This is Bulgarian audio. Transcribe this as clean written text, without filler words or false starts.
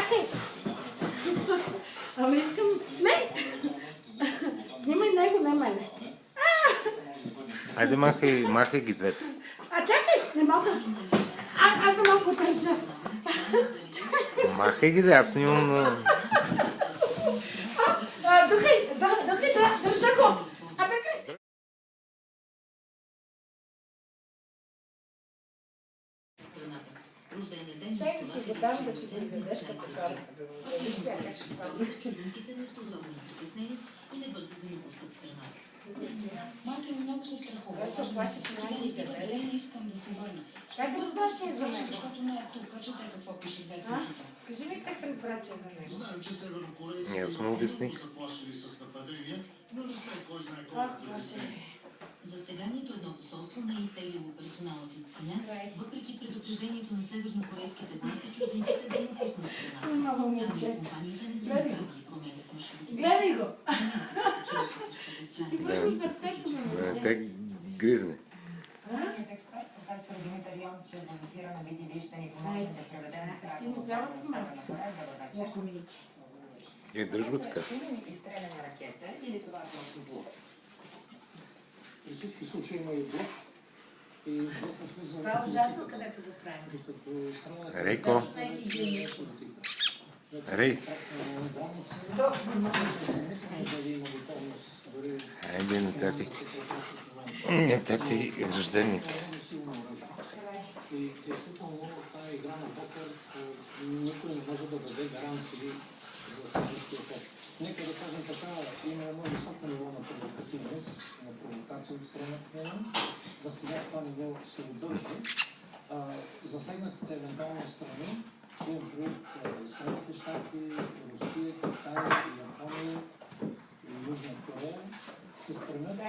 Чакай! Ама искам... Не! Снимай него, не мене. Айде, махай ги двете. Чакай! Не мога. Аз не мога да държа. Махай ги, да, аз снимам на... Духай, държа го. Абе, Криси. Чакай, ти го дам да си го изведеш като карата. Чужденците не са особено притеснени и не бързат да напускат страната. Майка ми много се страхува. Всеки ден пита, дали не искам да се върна. Как разбраш, че е за него? Защото не е тук. Чете какво пише в вестниците. Кажи ми как разбра, че е за него. Знаем, че севернокорейците Ние сме обясни. са плашили с нападения, но не сме кой знае колко притеснени. За сега нито едно посолство не е изтеглило персонала си от Пхенян, въпреки предупреждението на севернокорейските власти чужденците да напуснат страната. Авиокомпаниите не са направили промени в маршрутите. Гледай го! Те гризне. Правният експерт професор Димитър Йончев в ефира на BTV ще ни помогне да преведем правилно това на Северна Корея. Добър вечер. И дръж го така. Ще има ли изстреляна ракета или това е просто блъф? При всички случаи има и блъф. И блъф е влизан. Това е ужасно, където го правим. Докато страната... Рейко. Рей. Айде на тати. Не, тати е рожденик. И действително тази игра на покер никой не може да даде гаранции за следващия ход. Нека да кажем така, има едно високо ниво на провокативност, на провокация от страна Пхенян. За сега това ниво се удържа. Засегнатите евентуално страни, имам предвид Съединените щати, Русия, Китай, Япония и Южна Корея, се стремят